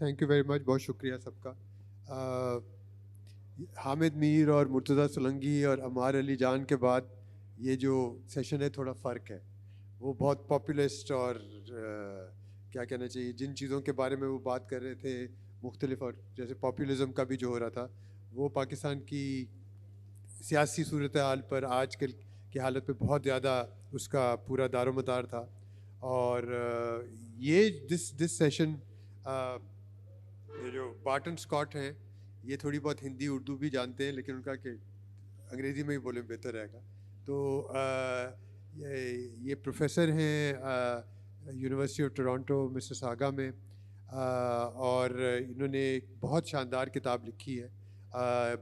Thank you very much, बहुत शुक्रिया सबका। हामिद मीर और मुर्तज़ा सोलंकी और अमार अली जान के बाद ये जो सेशन है थोड़ा फ़र्क है। वो बहुत पॉपुलिस्ट और क्या कहना चाहिए, जिन चीज़ों के बारे में वो बात कर रहे थे मुख्तलिफ, और जैसे पॉपुलिज़म का भी जो हो रहा था, वो पाकिस्तान की सियासी सूरत हाल पर आजकल की हालत पे बहुत ज़्यादा उसका पूरा दारोमदार था। और ये दिस सेशन, ये जो बार्टन स्कॉट हैं, ये थोड़ी बहुत हिंदी उर्दू भी जानते हैं, लेकिन उनका कि अंग्रेज़ी में ही बोले बेहतर रहेगा। तो ये प्रोफेसर हैं यूनिवर्सिटी ऑफ टोरंटो मिसिसागा में, और इन्होंने एक बहुत शानदार किताब लिखी है।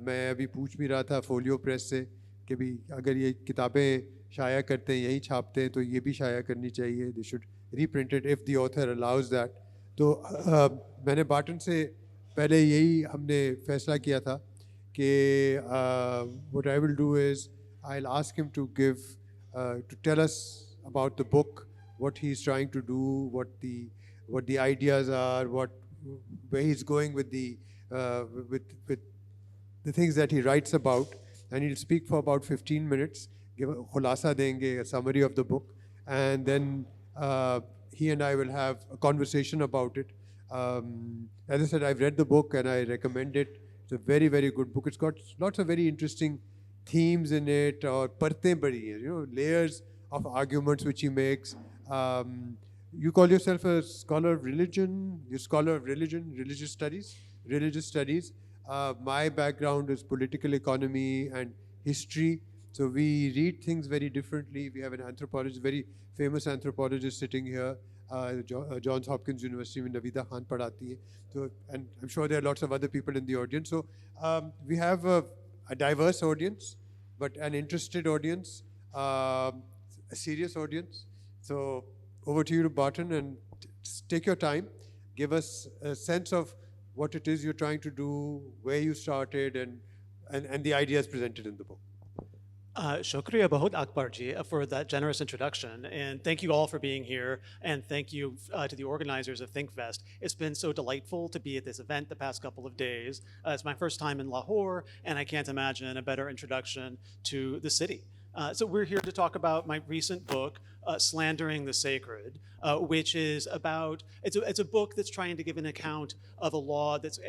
मैं अभी पूछ भी रहा था फोलियो प्रेस से कि भी अगर ये किताबें शाया करते हैं, यही छापते हैं, तो ये भी शाया करनी चाहिए। They should reprinted if the author allows that. तो मैंने बार्टन से पहले यही हमने फैसला किया था कि what I will do is I will ask him to give to tell us about the book, what he's trying to do, what the ideas are, where he's going with with the things that he writes about, and he'll speak for about 15 minutes, give a khulasa denge, a summary of the book, and then he and I will have a conversation about it. As I said, I've read the book and I recommend it. It's a very, very good book. It's got lots of very interesting themes in it, or partein badi hai, layers of arguments which he makes. You call yourself a scholar of religion, you're a scholar of religion, religious studies. My background is political economy and history, so we read things very differently. We have an anthropologist, very famous anthropologist sitting here, Johns Hopkins University में नवीदा खान पढ़ाती है. So, and I'm sure there are lots of other people in the audience. So we have a diverse audience, but an interested audience, a serious audience. So over to you, Barton, and take your time. Give us a sense of what it is you're trying to do, where you started, and the ideas presented in the book. Shukriya Bahut Akbar ji for that generous introduction, and thank you all for being here, and thank you to the organizers of ThinkFest. It's been so delightful to be at this event the past couple of days. It's my first time in Lahore, and I can't imagine a better introduction to the city. So we're here to talk about my recent book, Slandering the Sacred, which is about, it's a book that's trying to give an account of a law that's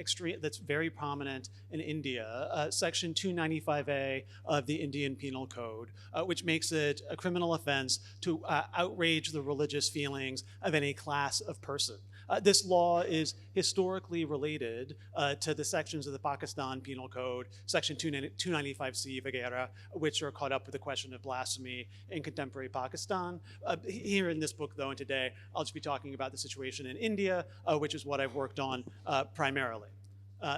very prominent in India, Section 295A of the Indian Penal Code, which makes it a criminal offense to outrage the religious feelings of any class of person. This law is historically related to the sections of the Pakistan Penal Code, Section 295C Vagera, which are caught up with the question of blasphemy in contemporary Pakistan. Here in this book, though, and today, I'll just be talking about the situation in India, which is what I've worked on primarily.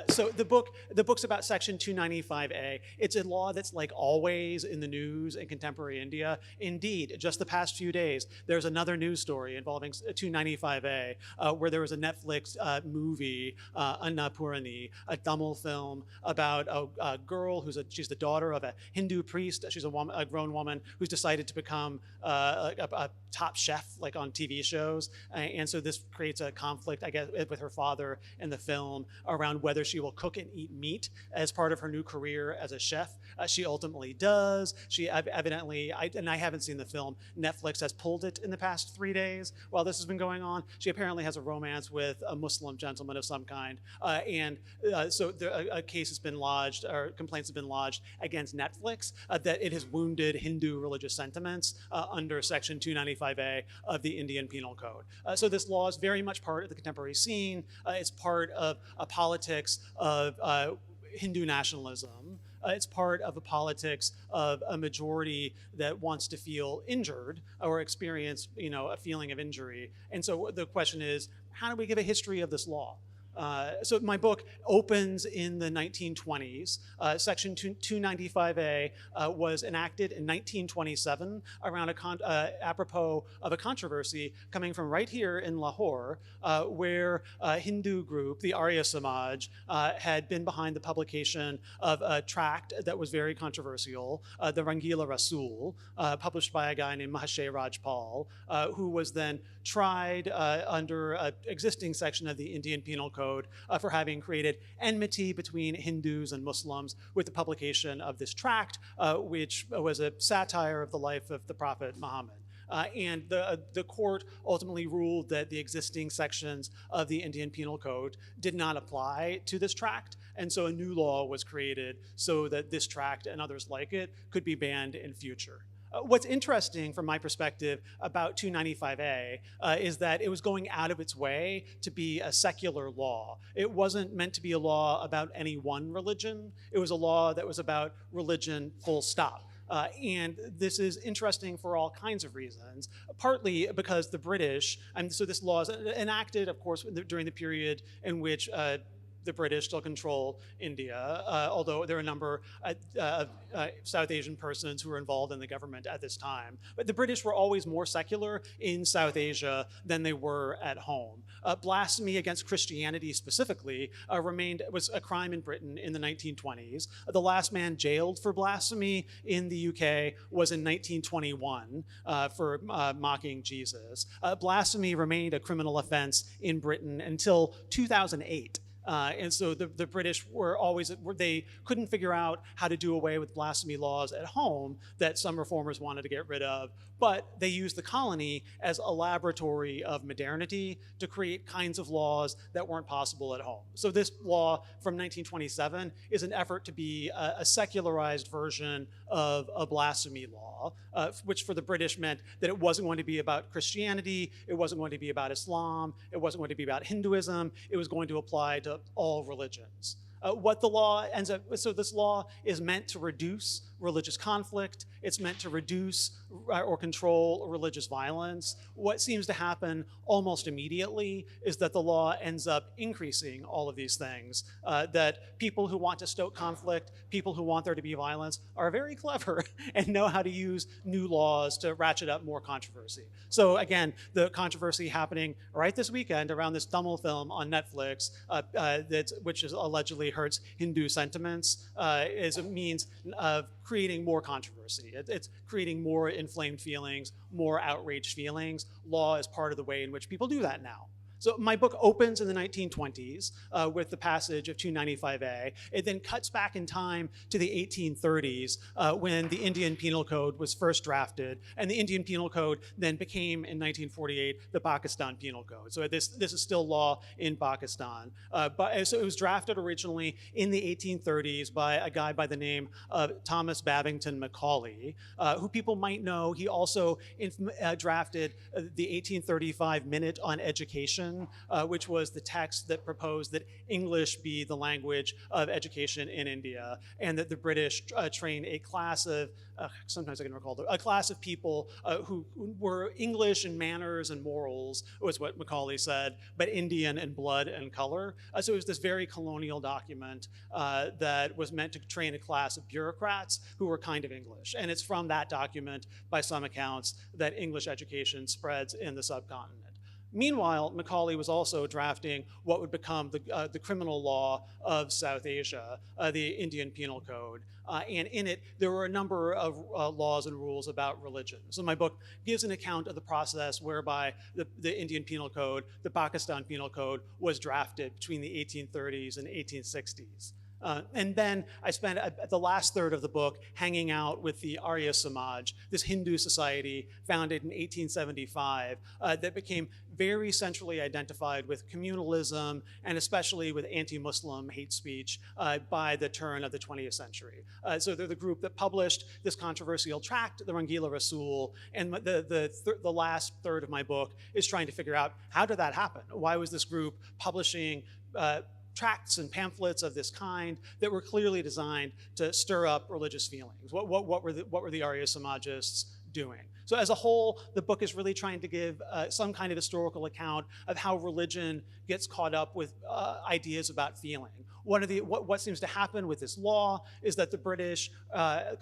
So the book's about Section 295A. It's a law that's like always in the news in contemporary India. Indeed, just the past few days, there's another news story involving 295A, where there was a Netflix movie, Annapurani, a Tamil film about a girl she's the daughter of a Hindu priest. She's a grown woman who's decided to become a top chef, like on TV shows. And so this creates a conflict, I guess, with her father in the film around whether she will cook and eat meat as part of her new career as a chef. She ultimately does. She evidently, and I haven't seen the film, Netflix has pulled it in the past 3 days while this has been going on. She apparently has a romance with a Muslim gentleman of some kind. So a case has been lodged, or complaints have been lodged against Netflix that it has wounded Hindu religious sentiments under Section 295A of the Indian Penal Code. So this law is very much part of the contemporary scene. It's part of a politics of Hindu nationalism. It's part of a politics of a majority that wants to feel injured or experience, a feeling of injury. And so the question is, how do we give a history of this law? So my book opens in the 1920s. Section 295A was enacted in 1927 around apropos of a controversy coming from right here in Lahore, where a Hindu group, the Arya Samaj, had been behind the publication of a tract that was very controversial, the Rangila Rasul, published by a guy named Mahashay Rajpal, who was then tried under an existing section of the Indian Penal Code for having created enmity between Hindus and Muslims with the publication of this tract, which was a satire of the life of the Prophet Muhammad. And the court ultimately ruled that the existing sections of the Indian Penal Code did not apply to this tract, and so a new law was created so that this tract and others like it could be banned in future. What's interesting from my perspective about 295A is that it was going out of its way to be a secular law. It wasn't meant to be a law about any one religion. It was a law that was about religion, full stop. And this is interesting for all kinds of reasons, partly because the British, and so this law is enacted, of course, during the period in which the British still control India, although there are a number of South Asian persons who were involved in the government at this time. But the British were always more secular in South Asia than they were at home. Blasphemy against Christianity specifically was a crime in Britain in the 1920s. The last man jailed for blasphemy in the UK was in 1921 for mocking Jesus. Blasphemy remained a criminal offense in Britain until 2008. And so the British they couldn't figure out how to do away with blasphemy laws at home that some reformers wanted to get rid of, but they used the colony as a laboratory of modernity to create kinds of laws that weren't possible at home. So this law from 1927 is an effort to be a secularized version of a blasphemy law, which for the British meant that it wasn't going to be about Christianity, it wasn't going to be about Islam, it wasn't going to be about Hinduism, it was going to apply to all religions. What the law ends up, so this law is meant to reduce religious conflict, it's meant to reduce or control religious violence. What seems to happen almost immediately is that the law ends up increasing all of these things, that people who want to stoke conflict, people who want there to be violence, are very clever and know how to use new laws to ratchet up more controversy. So again, the controversy happening right this weekend around this Tamil film on Netflix, which is allegedly hurts Hindu sentiments, is a means of creating more controversy. It's creating more inflamed feelings, more outraged feelings. Law is part of the way in which people do that now. So my book opens in the 1920s with the passage of 295A. It then cuts back in time to the 1830s when the Indian Penal Code was first drafted, and the Indian Penal Code then became, in 1948, the Pakistan Penal Code. So this is still law in Pakistan. So it was drafted originally in the 1830s by a guy by the name of Thomas Babington Macaulay, who people might know. He also drafted the 1835 Minute on Education, which was the text that proposed that English be the language of education in India, and that the British train a class of, sometimes I can recall, a class of people who were English in manners and morals, was what Macaulay said, but Indian in blood and color. So it was this very colonial document that was meant to train a class of bureaucrats who were kind of English. And it's from that document, by some accounts, that English education spreads in the subcontinent. Meanwhile, Macaulay was also drafting what would become the criminal law of South Asia, the Indian Penal Code. And in it, there were a number of laws and rules about religion. So my book gives an account of the process whereby the Indian Penal Code, the Pakistan Penal Code, was drafted between the 1830s and 1860s. And then I spent the last third of the book hanging out with the Arya Samaj, this Hindu society founded in 1875 that became very centrally identified with communalism and especially with anti-Muslim hate speech by the turn of the 20th century. So they're the group that published this controversial tract, the Rangila Rasul, and the last third of my book is trying to figure out, how did that happen? Why was this group publishing tracts and pamphlets of this kind that were clearly designed to stir up religious feelings? What were the Arya Samajists doing. So as a whole, the book is really trying to give some kind of historical account of how religion gets caught up with ideas about feeling. What seems to happen with this law is that the British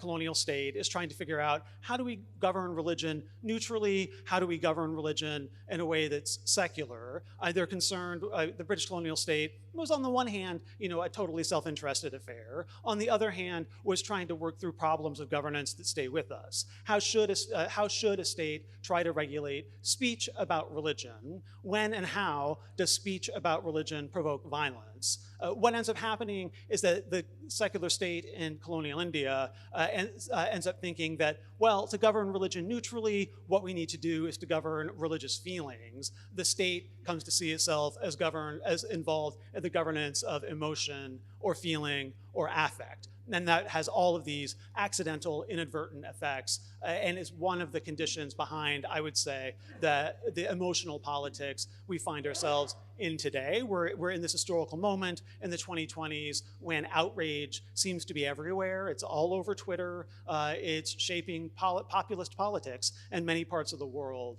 colonial state is trying to figure out, how do we govern religion neutrally? How do we govern religion in a way that's secular? They're concerned, the British colonial state was on the one hand, a totally self-interested affair. On the other hand, was trying to work through problems of governance that stay with us. How should a state try to regulate speech about religion? When and how does speech about religion provoke violence? What ends up happening is that the secular state in colonial India ends up thinking that, well, to govern religion neutrally, what we need to do is to govern religious feelings. The state comes to see itself as involved in the governance of emotion or feeling or affect. And that has all of these accidental, inadvertent effects, and is one of the conditions behind, I would say, the emotional politics we find ourselves in today. We're in this historical moment in the 2020s when outrage seems to be everywhere. It's all over Twitter. It's shaping populist politics in many parts of the world.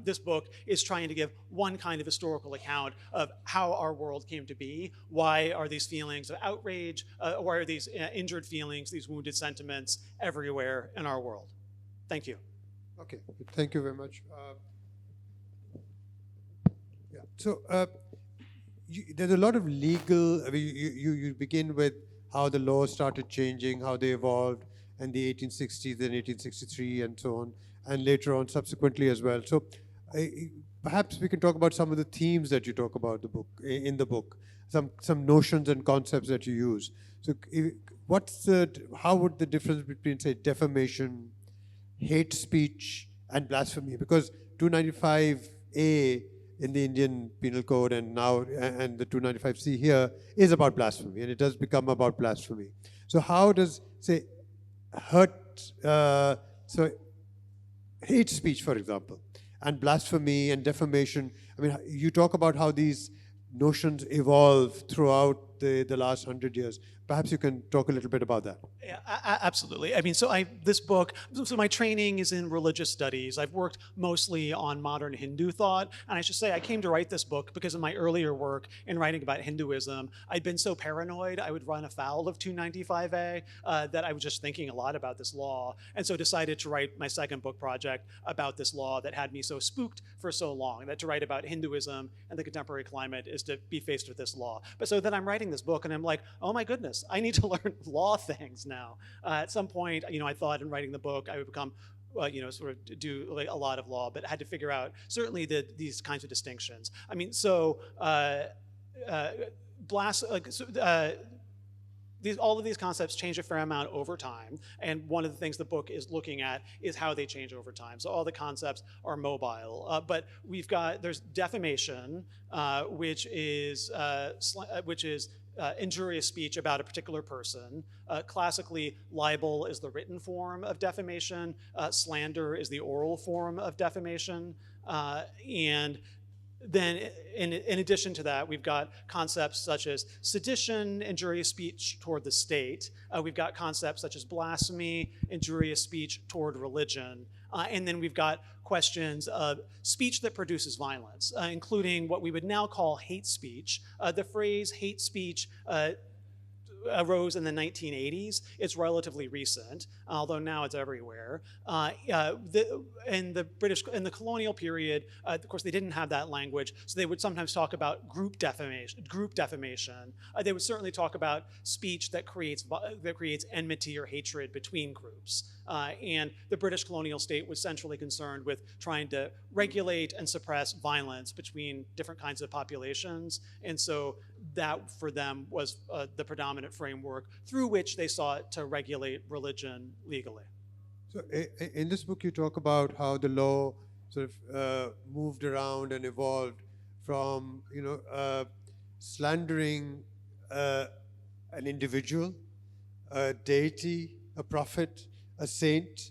This book is trying to give one kind of historical account of how our world came to be. Why are these feelings of outrage, why are these injured feelings, these wounded sentiments everywhere in our world? Thank you. Okay, thank you very much. Yeah. So there's a lot of legal, I mean, you begin with how the law started changing, how they evolved in the 1860s and 1863 and so on, and later on subsequently as well. So perhaps we can talk about some of the themes that you talk about in the book, some notions and concepts that you use. So how would the difference between, say, defamation, hate speech, and blasphemy? Because 295A in the Indian Penal Code and the 295C here is about blasphemy, and it does become about blasphemy. So how does, say, hate speech, for example, and blasphemy and defamation, I mean, you talk about how these notions evolve throughout the last 100 years. Perhaps you can talk a little bit about that. Yeah, absolutely. I mean, so my training is in religious studies. I've worked mostly on modern Hindu thought, and I should say I came to write this book because in my earlier work in writing about Hinduism, I'd been so paranoid I would run afoul of 295A that I was just thinking a lot about this law, and so decided to write my second book project about this law that had me so spooked for so long, that to write about Hinduism and the contemporary climate is to be faced with this law. But so then I'm writing this book and I'm like, oh my goodness, I need to learn law things now. At some point, I thought in writing the book I would become, sort of do like a lot of law, but had to figure out certainly these kinds of distinctions. I mean, so all of these concepts change a fair amount over time, and one of the things the book is looking at is how they change over time. So all the concepts are mobile, but there's defamation, which is injurious speech about a particular person. Classically, libel is the written form of defamation. Slander is the oral form of defamation. And then in addition to that, we've got concepts such as sedition, injurious speech toward the state. We've got concepts such as blasphemy, injurious speech toward religion. And then we've got questions of speech that produces violence, including what we would now call hate speech. The phrase hate speech arose in the 1980s. It's relatively recent, although now it's everywhere. In the colonial period, of course, they didn't have that language, so they would sometimes talk about group defamation. They would certainly talk about speech that creates enmity or hatred between groups. And the British colonial state was centrally concerned with trying to regulate and suppress violence between different kinds of populations. And so that for them was the predominant framework through which they sought to regulate religion legally. So in this book, you talk about how the law sort of moved around and evolved from, slandering an individual, a deity, a prophet, a saint,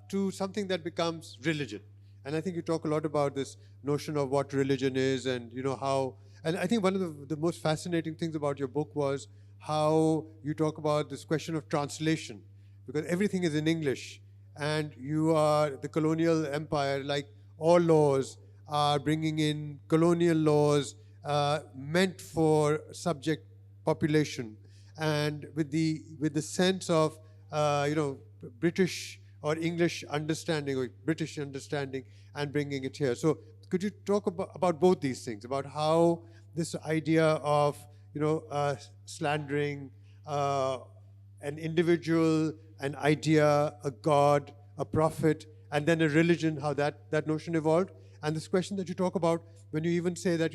to something that becomes religion. And I think you talk a lot about this notion of what religion is and, how. And I think one of the most fascinating things about your book was how you talk about this question of translation, because everything is in English and you are the colonial empire, like all laws are bringing in colonial laws meant for subject population, and with the sense of British or English understanding or British understanding and bringing it here. So could you talk about both these things, about how this idea of slandering an individual, an idea, a god, a prophet, and then a religion, how that notion evolved? And this question that you talk about when you even say that,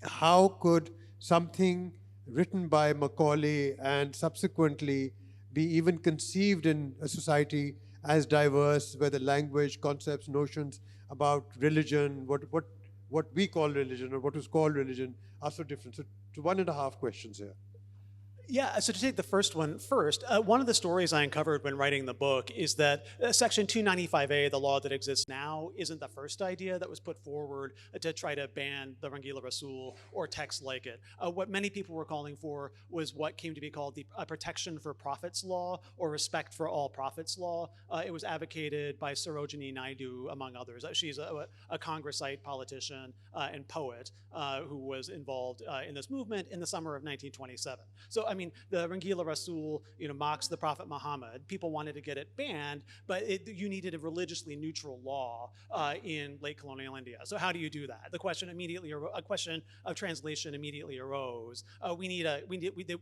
how could something written by Macaulay and subsequently be even conceived in a society as diverse, where the language, concepts, notions about religion, what we call religion or what was called religion, are so different? So, one and a half questions here. Yeah, so to take the first one first, one of the stories I uncovered when writing the book is that Section 295A, the law that exists now, isn't the first idea that was put forward to try to ban the Rangila Rasul or texts like it. What many people were calling for was what came to be called the Protection for Prophets Law, or Respect for All Prophets Law. It was advocated by Sarojini Naidu, among others. She's a Congressite politician and poet who was involved in this movement in the summer of 1927. So, I mean, the Rangila Rasul, mocks the Prophet Muhammad. People wanted to get it banned, but you needed a religiously neutral law in late colonial India. So how do you do that? The question a question of translation immediately arose.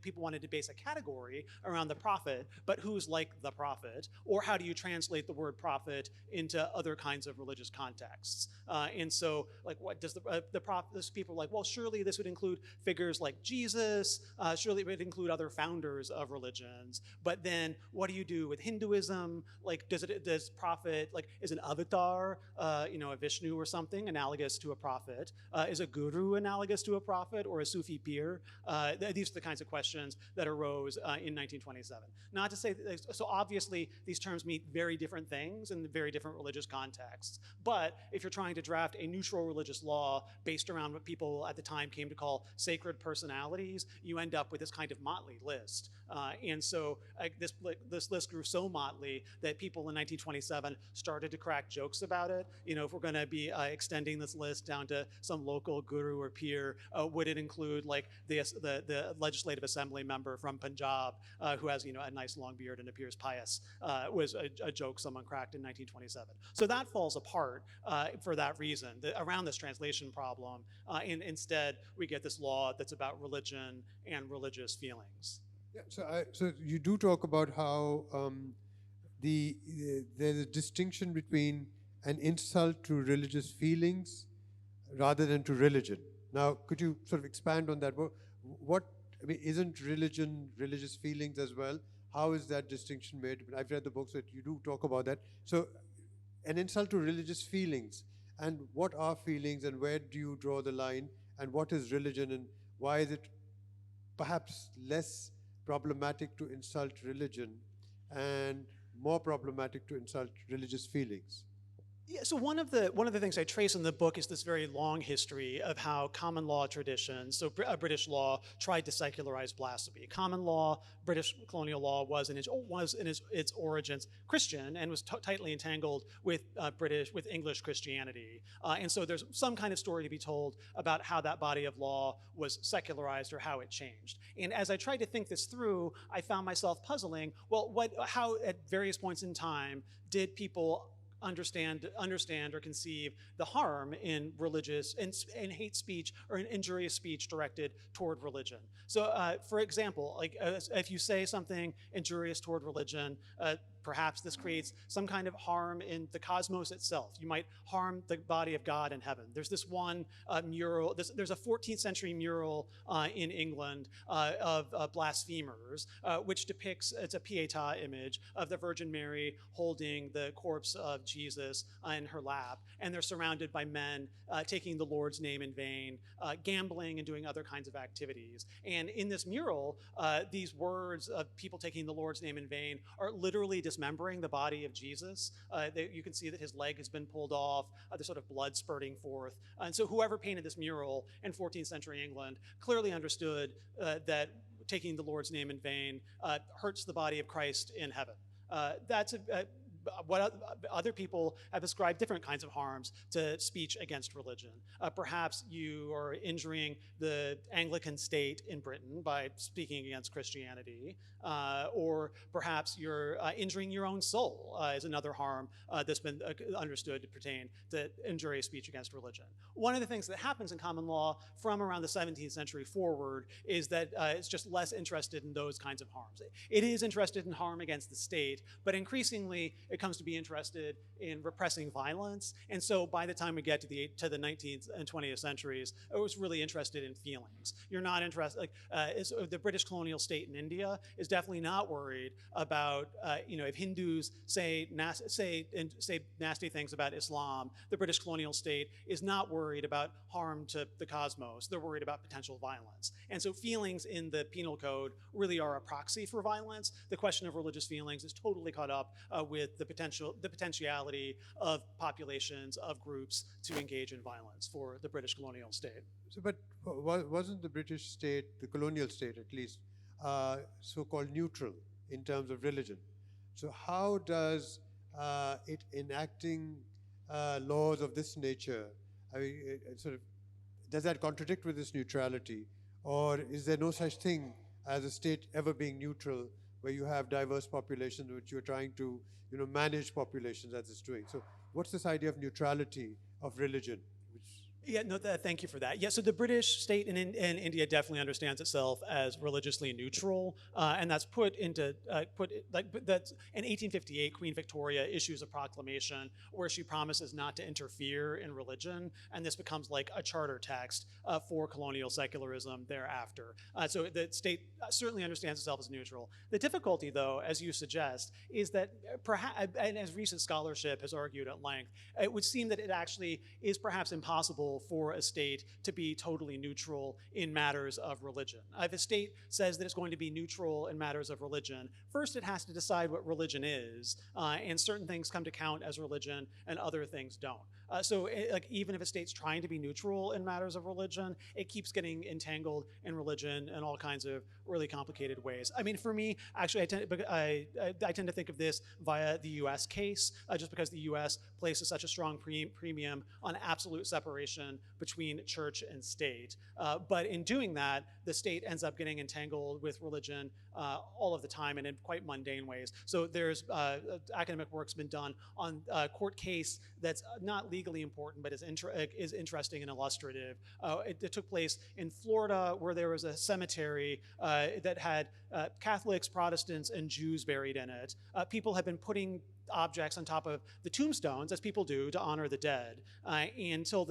People wanted to base a category around the prophet, but who's like the prophet? Or how do you translate the word prophet into other kinds of religious contexts? And so, like, what does the prophet? People are like, well, surely this would include figures like Jesus. Surely it would include other founders of religions. But then what do you do with Hinduism? Like, does prophet, like, is an avatar, a Vishnu or something analogous to a prophet? Is a guru analogous to a prophet, or a Sufi peer? These are the kinds of questions that arose in 1927. Not to say so obviously these terms mean very different things in very different religious contexts. But if you're trying to draft a neutral religious law based around what people at the time came to call sacred personalities, you end up with this kind of motley list. And so this list grew so motley that people in 1927 started to crack jokes about it. If we're going to be extending this list down to some local guru or peer, would it include like the legislative assembly member from Punjab who has a nice long beard and appears pious? Was a joke someone cracked in 1927. So that falls apart for that reason, around this translation problem. And instead, we get this law that's about religion and religious feelings. Yeah, so you do talk about how there's a distinction between an insult to religious feelings rather than to religion. Now, could you sort of expand on that? Isn't religion religious feelings as well? How is that distinction made? I've read the book, so you do talk about that. So, an insult to religious feelings, and what are feelings, and where do you draw the line, and what is religion, and why is it perhaps less problematic to insult religion and more problematic to insult religious feelings? Yeah, so one of the things I trace in the book is this very long history of how common law traditions, so British law, tried to secularize blasphemy. Common law, British colonial law, was in its origins Christian and was tightly entangled with English Christianity. And so there's some kind of story to be told about how that body of law was secularized or how it changed. And as I tried to think this through, I found myself puzzling, well, how at various points in time did people understand or conceive the harm in religious in hate speech or in injurious speech directed toward religion. So, for example, like if you say something injurious toward religion, perhaps this creates some kind of harm in the cosmos itself. You might harm the body of God in heaven. There's this one mural, there's a 14th century mural in England of blasphemers, which depicts, it's a Pietà image of the Virgin Mary holding the corpse of Jesus in her lap, and they're surrounded by men taking the Lord's name in vain, gambling and doing other kinds of activities. And in this mural, these words of people taking the Lord's name in vain are literally dismembering the body of Jesus. You can see that his leg has been pulled off, there's sort of blood spurting forth. And so whoever painted this mural in 14th century England clearly understood that taking the Lord's name in vain hurts the body of Christ in heaven. other people have ascribed different kinds of harms to speech against religion. Perhaps you are injuring the Anglican state in Britain by speaking against Christianity, or perhaps you're injuring your own soul is another harm that's been understood to pertain to injurious speech against religion. One of the things that happens in common law from around the 17th century forward is that it's just less interested in those kinds of harms. It is interested in harm against the state, but increasingly it comes to be interested in repressing violence. And so by the time we get to the 19th and 20th centuries, it was really interested in feelings. You're not interested, like the British colonial state in India is definitely not worried about, if Hindus say nasty things about Islam, the British colonial state is not worried about harm to the cosmos. They're worried about potential violence. And so feelings in the penal code really are a proxy for violence. The question of religious feelings is totally caught up with the potentiality of populations, of groups to engage in violence for the British colonial state. So, but wasn't the British state, the colonial state at least, so-called neutral in terms of religion? So how does it enacting laws of this nature, I mean, does that contradict with this neutrality? Or is there no such thing as a state ever being neutral, where you have diverse populations which you're trying to manage populations as it's doing? So what's this idea of neutrality of religion? Yeah, no, thank you for that. Yeah, so the British state in India definitely understands itself as religiously neutral, and that's that's in 1858, Queen Victoria issues a proclamation where she promises not to interfere in religion, and this becomes like a charter text for colonial secularism thereafter. So the state certainly understands itself as neutral. The difficulty, though, as you suggest, is that perhaps, and as recent scholarship has argued at length, it would seem that it actually is perhaps impossible for a state to be totally neutral in matters of religion. If a state says that it's going to be neutral in matters of religion, first it has to decide what religion is, and certain things come to count as religion and other things don't. Even if a state's trying to be neutral in matters of religion, it keeps getting entangled in religion in all kinds of really complicated ways. I mean, for me, actually, I tend to think of this via the US case, just because the US places such a strong premium on absolute separation between church and state. But in doing that, the state ends up getting entangled with religion all of the time and in quite mundane ways. So there's academic work's been done on a court case that's not legally important, but is interesting and illustrative. It took place in Florida, where there was a cemetery that had Catholics, Protestants, and Jews buried in it. People had been putting objects on top of the tombstones, as people do, to honor the dead, until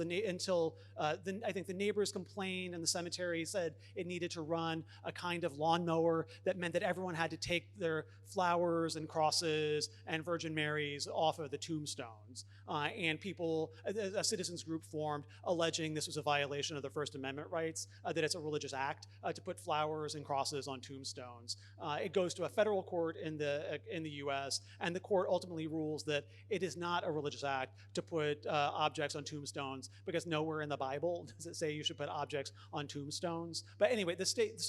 I think the neighbors complained, and the cemetery said it needed to run a kind of lawnmower that meant that everyone had to take their flowers and crosses and Virgin Marys off of the tombstones. And a citizens group formed, alleging this was a violation of the First Amendment rights, that it's a religious act to put flowers and crosses on tombstones. It goes to a federal court in the U.S., and the court ultimately rules that it is not a religious act to put objects on tombstones, because nowhere in the Bible does it say you should put objects on tombstones. But anyway, the state,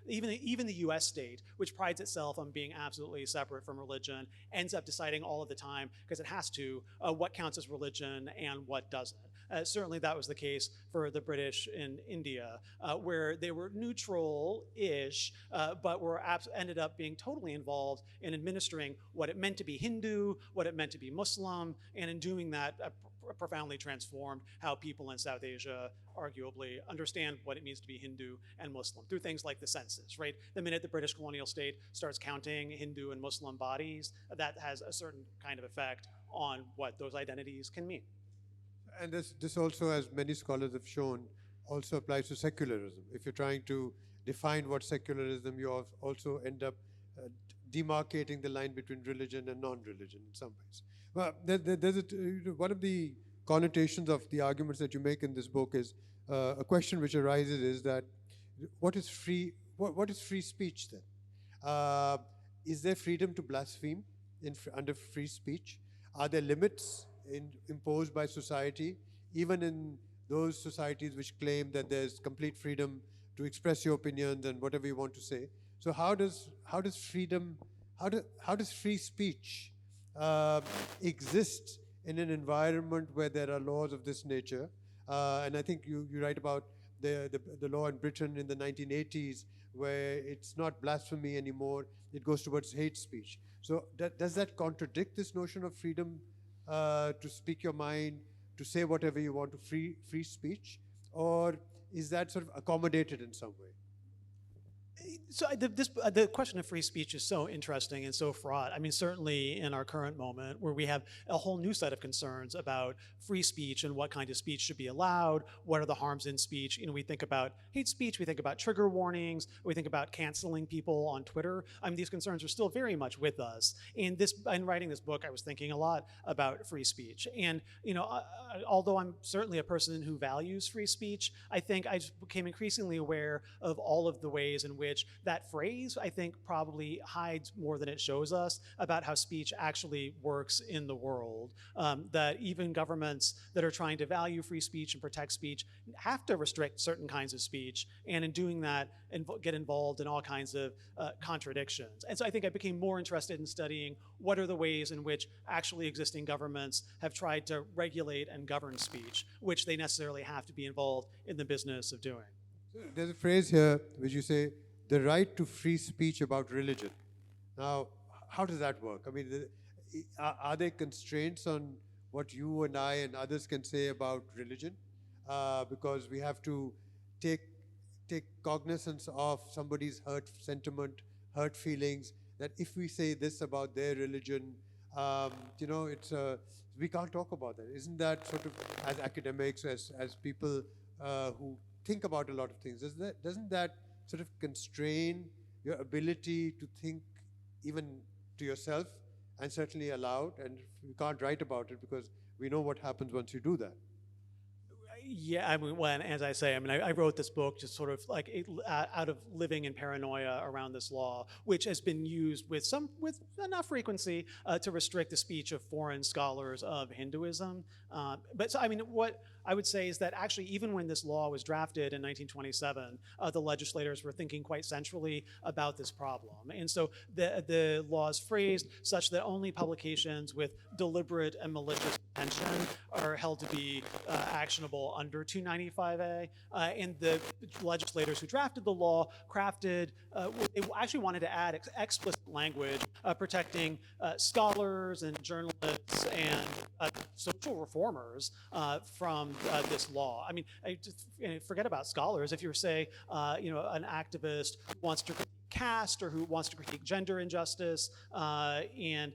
even the U.S. state, which prides itself on being absolutely separate from religion, ends up deciding all of the time, because it has to, what counts as religion and what doesn't. Certainly that was the case for the British in India, where they were neutral-ish, but ended up being totally involved in administering what it meant to be Hindu, what it meant to be Muslim, and in doing that, profoundly transformed how people in South Asia arguably understand what it means to be Hindu and Muslim through things like the census, right? The minute the British colonial state starts counting Hindu and Muslim bodies, that has a certain kind of effect on what those identities can mean. And this also, as many scholars have shown, also applies to secularism. If you're trying to define what secularism, you also end up demarcating the line between religion and non-religion in some ways. Well, one of the connotations of the arguments that you make in this book is a question which arises is that what is free speech then? Is there freedom to blaspheme under free speech? Are there limits imposed by society, even in those societies which claim that there's complete freedom to express your opinions and whatever you want to say? So how does free speech exist in an environment where there are laws of this nature. And I think you write about the law in Britain in the 1980s, where it's not blasphemy anymore, it goes towards hate speech. So does that contradict this notion of freedom to speak your mind, to say whatever you want, to free speech? Or is that sort of accommodated in some way? So the question of free speech is so interesting and so fraught. I mean, certainly in our current moment, where we have a whole new set of concerns about free speech and what kind of speech should be allowed, what are the harms in speech. You know, we think about hate speech, we think about trigger warnings, we think about canceling people on Twitter. I mean, these concerns are still very much with us. And in writing this book, I was thinking a lot about free speech. And you know, although I'm certainly a person who values free speech, I think I just became increasingly aware of all of the ways in which that phrase, I think, probably hides more than it shows us about how speech actually works in the world. That even governments that are trying to value free speech and protect speech have to restrict certain kinds of speech, and in doing that, get involved in all kinds of contradictions. And so I think I became more interested in studying what are the ways in which actually existing governments have tried to regulate and govern speech, which they necessarily have to be involved in the business of doing. There's a phrase here which you say, the right to free speech about religion. Now, how does that work? I mean, are there constraints on what you and I and others can say about religion? Because we have to take cognizance of somebody's hurt sentiment, hurt feelings, that if we say this about their religion, you know, we can't talk about that. Isn't that sort of, as academics, as people who think about a lot of things, doesn't that sort of constrain your ability to think even to yourself, and certainly aloud? And you can't write about it because we know what happens once you do that. Yeah, I mean, as I say, I mean, I wrote this book just sort of like out of living in paranoia around this law, which has been used with enough frequency to restrict the speech of foreign scholars of Hinduism. But so, I mean, what I would say is that actually, even when this law was drafted in 1927, the legislators were thinking quite centrally about this problem. And so the law is phrased such that only publications with deliberate and malicious intention are held to be actionable under 295A. And the legislators who drafted the law crafted, they actually wanted to add explicit language protecting scholars and journalists and social reformers from this law. I mean, forget about scholars. If you're, say, you know, an activist who wants to critique caste or who wants to critique gender injustice, and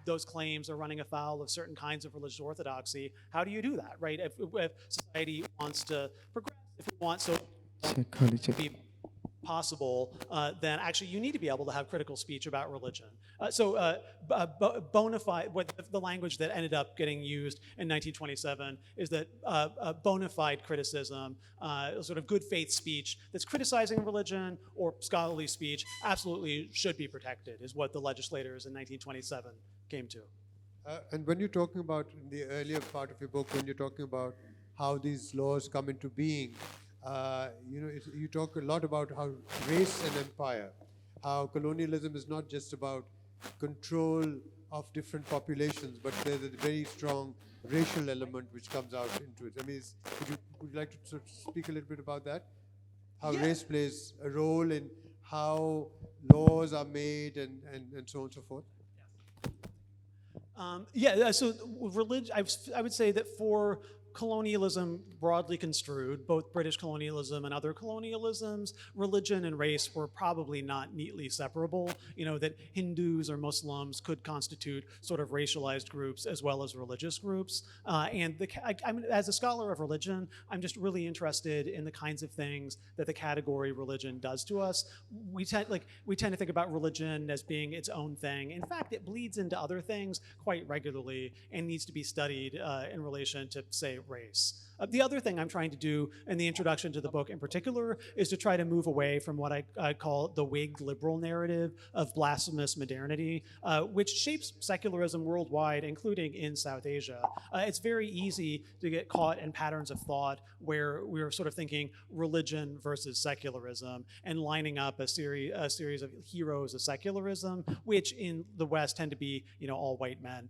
those claims are running afoul of certain kinds of religious orthodoxy, how do you do that, right? If society wants to progress, if we want so to be possible, then actually you need to be able to have critical speech about religion. Bona fide, what the language that ended up getting used in 1927 is that bona fide criticism, sort of good faith speech that's criticizing religion or scholarly speech absolutely should be protected, is what the legislators in 1927 came to. And when you're talking about, in the earlier part of your book, when you're talking about how these laws come into being, you know, you talk a lot about how race and empire, how colonialism is not just about control of different populations, but there's a very strong racial element which comes out into it. I mean, would you like to sort of speak a little bit about that? How race plays a role in how laws are made and so on and so forth? So religion, I would say that for colonialism broadly construed, both British colonialism and other colonialisms, religion and race were probably not neatly separable. You know, that Hindus or Muslims could constitute sort of racialized groups as well as religious groups. And as a scholar of religion, I'm just really interested in the kinds of things that the category religion does to us. We tend to think about religion as being its own thing. In fact, it bleeds into other things quite regularly and needs to be studied in relation to, say, race. The other thing I'm trying to do in the introduction to the book in particular is to try to move away from what I call the Whig liberal narrative of blasphemous modernity, which shapes secularism worldwide, including in South Asia. It's very easy to get caught in patterns of thought where we're sort of thinking religion versus secularism and lining up a series of heroes of secularism, which in the West tend to be, all white men,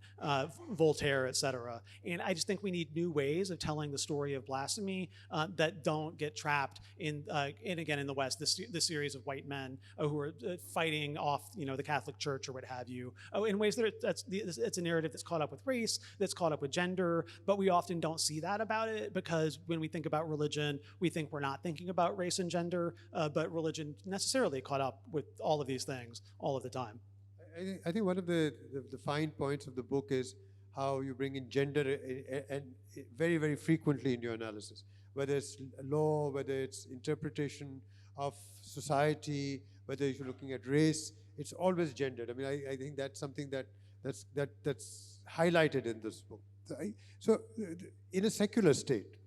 Voltaire, etc. And I just think we need new ways of telling the story of blasphemy that don't get trapped in again in the West, this series of white men who are fighting off, the Catholic Church or what have you, in ways that it's a narrative that's caught up with race, that's caught up with gender, but we often don't see that about it because when we think about religion, we think we're not thinking about race and gender, but religion necessarily caught up with all of these things all of the time. I think one of the fine points of the book is how you bring in gender and very, very frequently in your analysis, whether it's law, whether it's interpretation of society, whether you're looking at race, it's always gendered. I mean, I think that's something that's highlighted in this book. So in a secular state,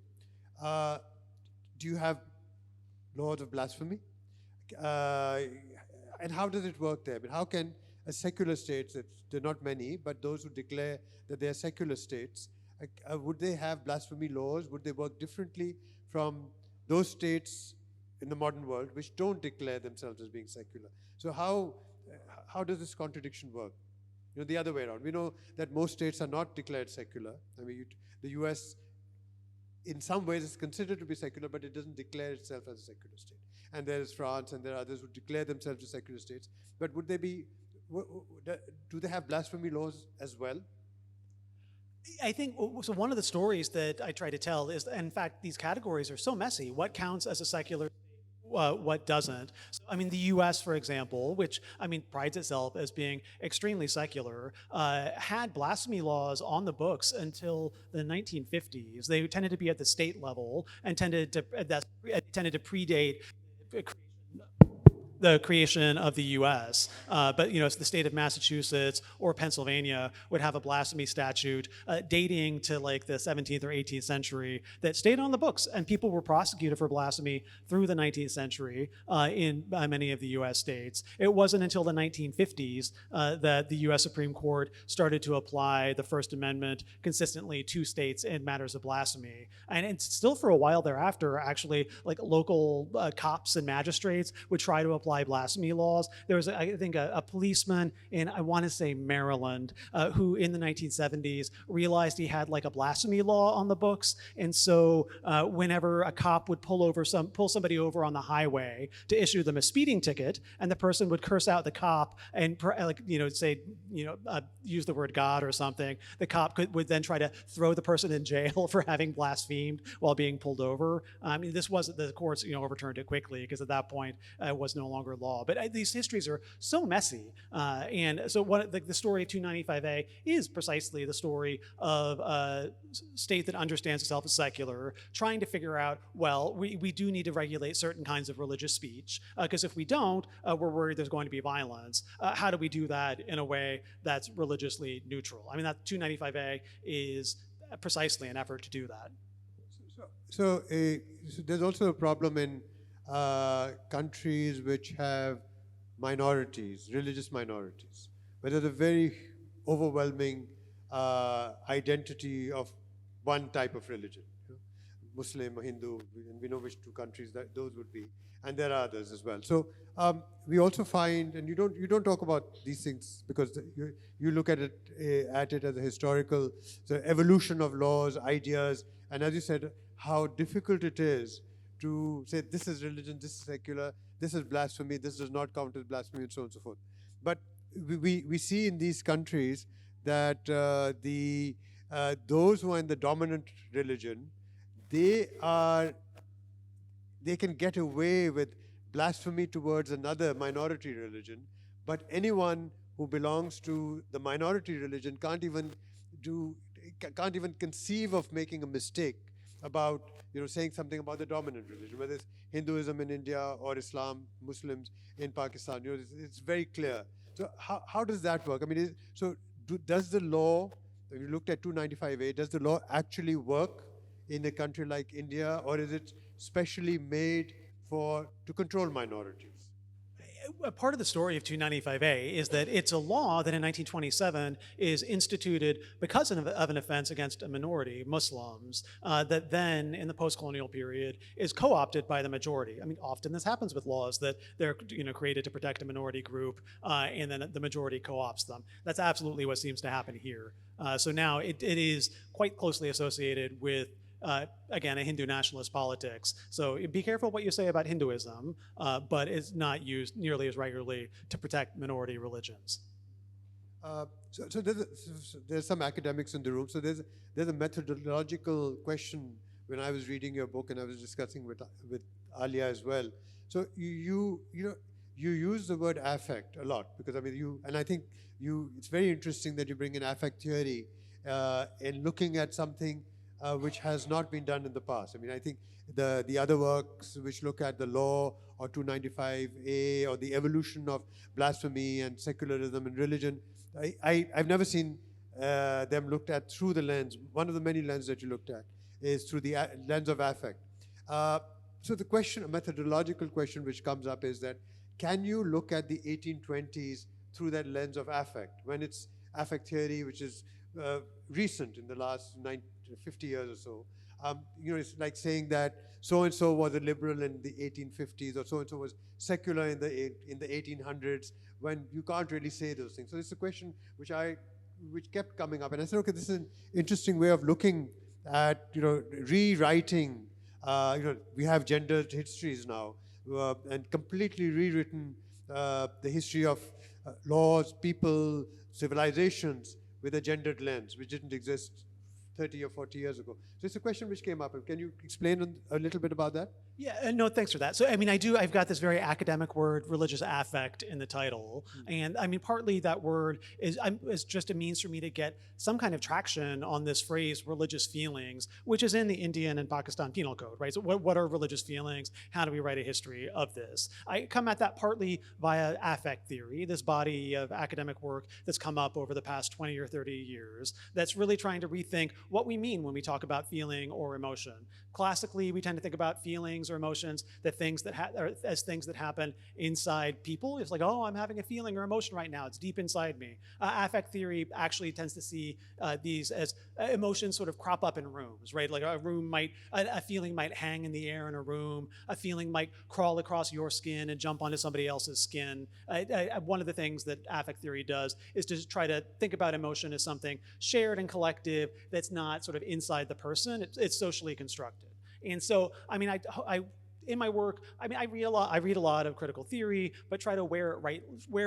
do you have laws of blasphemy? And how does it work there? I mean, how can a secular state, there are not many, but those who declare that they are secular states, would they have blasphemy laws? Would they work differently from those states in the modern world which don't declare themselves as being secular? So how does this contradiction work? The other way around. We know that most states are not declared secular. I mean, the US, in some ways, is considered to be secular, but it doesn't declare itself as a secular state. And there is France, and there are others who declare themselves as secular states. But would they be? Do they have blasphemy laws as well? I think, so one of the stories that I try to tell is, in fact, these categories are so messy. What counts as a secular, what doesn't? So, I mean, the US, for example, which, prides itself as being extremely secular, had blasphemy laws on the books until the 1950s. They tended to be at the state level and tended to predate the creation of the U.S. But the state of Massachusetts or Pennsylvania would have a blasphemy statute dating to like the 17th or 18th century that stayed on the books, and people were prosecuted for blasphemy through the 19th century in many of the U.S. states. It wasn't until the 1950s that the U.S. Supreme Court started to apply the First Amendment consistently to states in matters of blasphemy, and it's still for a while thereafter. Actually, like local cops and magistrates would try to apply blasphemy laws. There was, I think, a policeman in, I want to say, Maryland, who in the 1970s realized he had like a blasphemy law on the books, and so whenever a cop would pull somebody over on the highway to issue them a speeding ticket, and the person would curse out the cop and say use the word God or something, the cop would then try to throw the person in jail for having blasphemed while being pulled over. This wasn't, the courts overturned it quickly because at that point it was no longer law. But these histories are so messy, and so the story of 295A is precisely the story of a state that understands itself as secular, trying to figure out, well, we do need to regulate certain kinds of religious speech, because if we don't, we're worried there's going to be violence. How do we do that in a way that's religiously neutral? That 295A is precisely an effort to do that. So there's also a problem in countries which have minorities, religious minorities, where there's a very overwhelming identity of one type of religion, Muslim, Hindu, and we know which two countries those would be, and there are others as well. So we also find, and you don't talk about these things because you look at it as a historical evolution of laws, ideas, and as you said, how difficult it is to say this is religion, this is secular, this is blasphemy, this does not count as blasphemy, and so on and so forth. But we see in these countries that those who are in the dominant religion, they can get away with blasphemy towards another minority religion, but anyone who belongs to the minority religion can't even conceive of making a mistake about saying something about the dominant religion, whether it's Hinduism in India or Islam, Muslims in Pakistan. It's very clear. So how does that work? Does the law, when you looked at 295A, does the law actually work in a country like India, or is it specially made to control minorities? A part of the story of 295A is that it's a law that in 1927 is instituted because of an offense against a minority, Muslims, that then in the post-colonial period is co-opted by the majority. I mean, often this happens with laws that they're created to protect a minority group, and then the majority co-opts them. That's absolutely what seems to happen here. So now it is quite closely associated with again, a Hindu nationalist politics. So be careful what you say about Hinduism, but it's not used nearly as regularly to protect minority religions. So there's some academics in the room. So there's a methodological question when I was reading your book, and I was discussing with Alia as well. So you use the word affect a lot, because I mean I think it's very interesting that you bring in affect theory in looking at something which has not been done in the past. I mean, I think the other works which look at the law or 295A or the evolution of blasphemy and secularism and religion, I've never seen them looked at through the lens. One of the many lenses that you looked at is through the lens of affect. So the question, a methodological question which comes up is that, can you look at the 1820s through that lens of affect, when it's affect theory, which is recent in the last 50 years or so? It's like saying that so-and-so was a liberal in the 1850s, or so-and-so was secular in the 1800s, when you can't really say those things. So it's a question which kept coming up. And I said, okay, this is an interesting way of looking at, rewriting. We have gendered histories now, and completely rewritten the history of laws, people, civilizations with a gendered lens, which didn't exist 30 or 40 years ago. So it's a question which came up. Can you explain a little bit about that? Yeah, no, thanks for that. So, I mean, I've got this very academic word, religious affect, in the title. And I mean, partly that word is just a means for me to get some kind of traction on this phrase, religious feelings, which is in the Indian and Pakistan Penal Code, right? So what are religious feelings? How do we write a history of this? I come at that partly via affect theory, this body of academic work that's come up over the past 20 or 30 years that's really trying to rethink what we mean when we talk about feeling or emotion. Classically, we tend to think about feelings or emotions as things that happen inside people. It's like, oh, I'm having a feeling or emotion right now. It's deep inside me. Affect theory actually tends to see these as emotions sort of crop up in rooms, right? Like a feeling might hang in the air in a room. A feeling might crawl across your skin and jump onto somebody else's skin. One of the things that affect theory does is to try to think about emotion as something shared and collective that's not sort of inside the person. It's socially constructed. And so, I mean, in my work, I mean, I read a lot of critical theory, but try to wear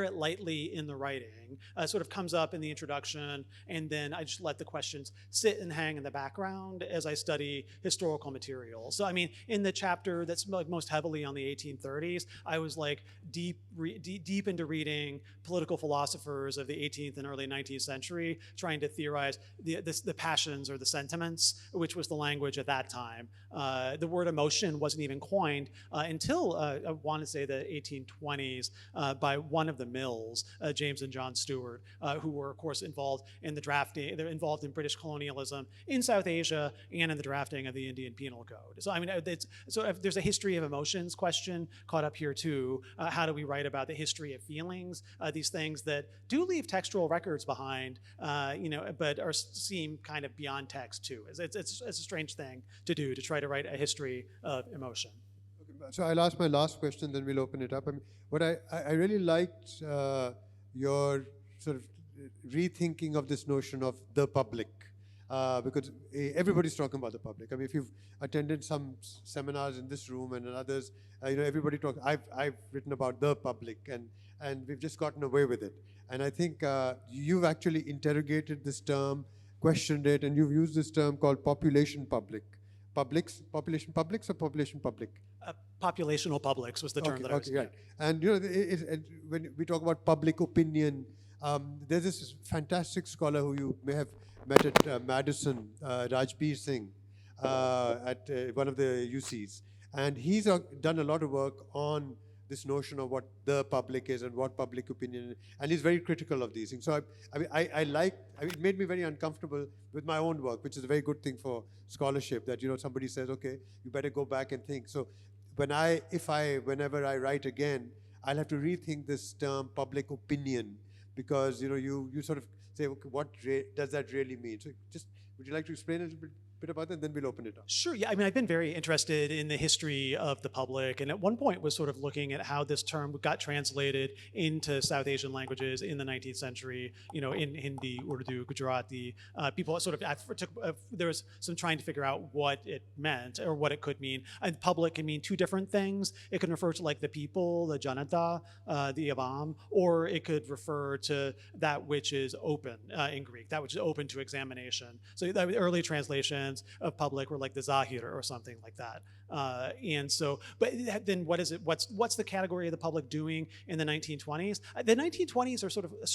it lightly in the writing. Sort of comes up in the introduction, and then I just let the questions sit and hang in the background as I study historical material. So, I mean, in the chapter that's like most heavily on the 1830s, I was like deep into reading political philosophers of the 18th and early 19th century, trying to theorize the passions or the sentiments, which was the language at that time. The word emotion wasn't even coined until I want to say the 1820s by one of the Mills, James and John Stewart, who were of course involved in the drafting. They're involved in British colonialism in South Asia and in the drafting of the Indian Penal Code. So I mean, if there's a history of emotions question caught up here too. How do we write about the history of feelings? These things that do leave textual records behind, but seem kind of beyond text too. It's a strange thing to do, to try to write a history of emotion. So I'll ask my last question, then we'll open it up. I mean, what I really liked your sort of rethinking of this notion of the public, because everybody's talking about the public. I mean, if you've attended some seminars in this room and in others, everybody talks. I've written about the public, and we've just gotten away with it. And I think you've actually interrogated this term, questioned it, and you've used this term called population public. Population publics or population public? Populational publics was the term that I was right. And when we talk about public opinion, there's this fantastic scholar who you may have met at Madison, Rajbir Singh, at one of the UCs. And he's done a lot of work on this notion of what the public is and what public opinion is, and he's very critical of these things. So it made me very uncomfortable with my own work, which is a very good thing for scholarship, that, you know, somebody says, okay, you better go back and think. So whenever I write again, I'll have to rethink this term public opinion, because, you know, you sort of say, okay, what does that really mean? So just, would you like to explain a little bit about that, and then we'll open it up? Sure. Yeah. I mean, I've been very interested in the history of the public, and at one point was sort of looking at how this term got translated into South Asian languages in the 19th century. You know, in Hindi, Urdu, Gujarati. People sort of there was some trying to figure out what it meant or what it could mean. And public can mean two different things. It can refer to like the people, the janata, the avam, or it could refer to that which is open in Greek, that which is open to examination. So the early translations of public were like the zahir or something like that. And so, but then what is it? What's the category of the public doing in the 1920s? The 1920s are sort of a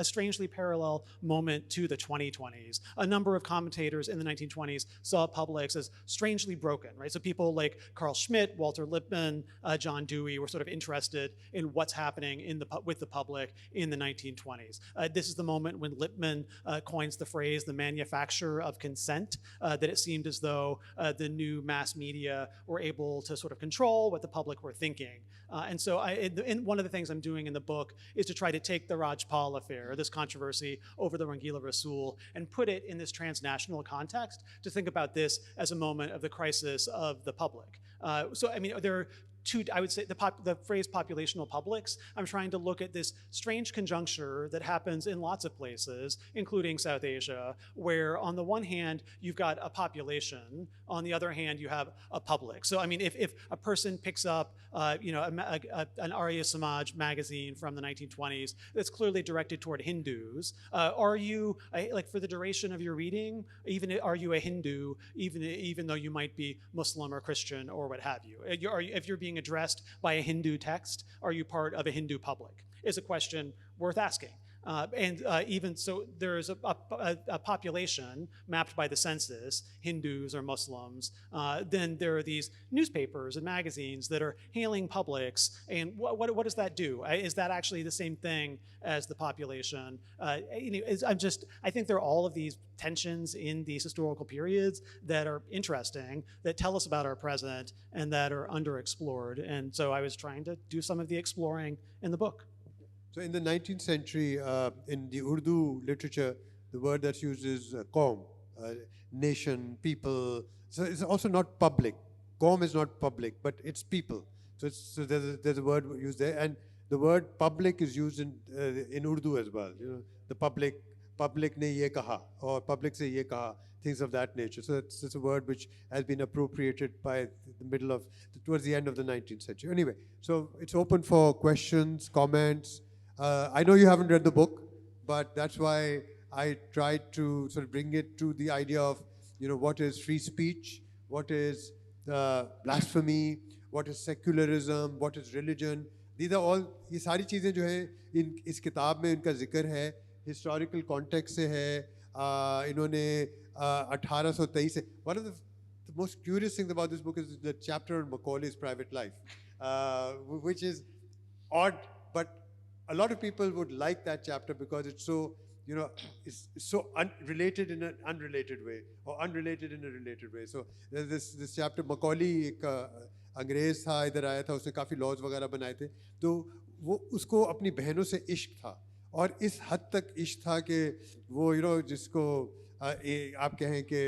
strangely parallel moment to the 2020s. A number of commentators in the 1920s saw publics as strangely broken, right? So people like Carl Schmitt, Walter Lippmann, John Dewey were sort of interested in what's happening with the public in the 1920s. This is the moment when Lippmann coins the phrase, the manufacture of consent, that it seemed as though the new mass media were able to sort of control what the public were thinking. And so one of the things I'm doing in the book is to try to take the Rajpal affair, this controversy over the Rangila Rasool, and put it in this transnational context to think about this as a moment of the crisis of the public. So, I mean, there are two, I would say the phrase populational publics, I'm trying to look at this strange conjuncture that happens in lots of places, including South Asia, where on the one hand, you've got a population, on the other hand, you have a public. So, I mean, if a person picks up, an Arya Samaj magazine from the 1920s that's clearly directed toward Hindus, are you, like for the duration of your reading, are you a Hindu, even though you might be Muslim or Christian or what have you? If you're being addressed by a Hindu text, are you part of a Hindu public? Is a question worth asking. Even so, there is a population mapped by the census, Hindus or Muslims. Then there are these newspapers and magazines that are hailing publics. And what does that do? Is that actually the same thing as the population? I think there are all of these tensions in these historical periods that are interesting, that tell us about our present, and that are underexplored. And so I was trying to do some of the exploring in the book. So in the 19th century, in the Urdu literature, the word that's used is qaum, nation, people. So it's also not public. Qaum is not public, but it's people. So there's a word used there, and the word public is used in Urdu as well. You know, the public ne ye kaha, or public se ye kaha, things of that nature. So it's a word which has been appropriated by towards the end of the 19th century. Anyway, so it's open for questions, comments. I know you haven't read the book, but that's why I tried to sort of bring it to the idea of, you know, what is free speech, what is blasphemy, what is secularism, what is religion. These are all, ये सारी चीज़ें जो हैं इस किताब में इनका जिक्र है, historical context से है, इन्होंने 1823 से. One of the most curious things about this book is the chapter on Macaulay's private life, which is odd, but a lot of people would like that chapter because it's so, you know, it's so unrelated in an unrelated way, or unrelated in a related way. So there's this chapter, Macaulay एक अंग्रेज था, इधर आया था, उसने काफ़ी laws वगैरह बनाए थे, तो वो उसको अपनी बहनों से इश्क था, और इस हद तक इश्क था कि वो, you know, जिसको आप कहें कि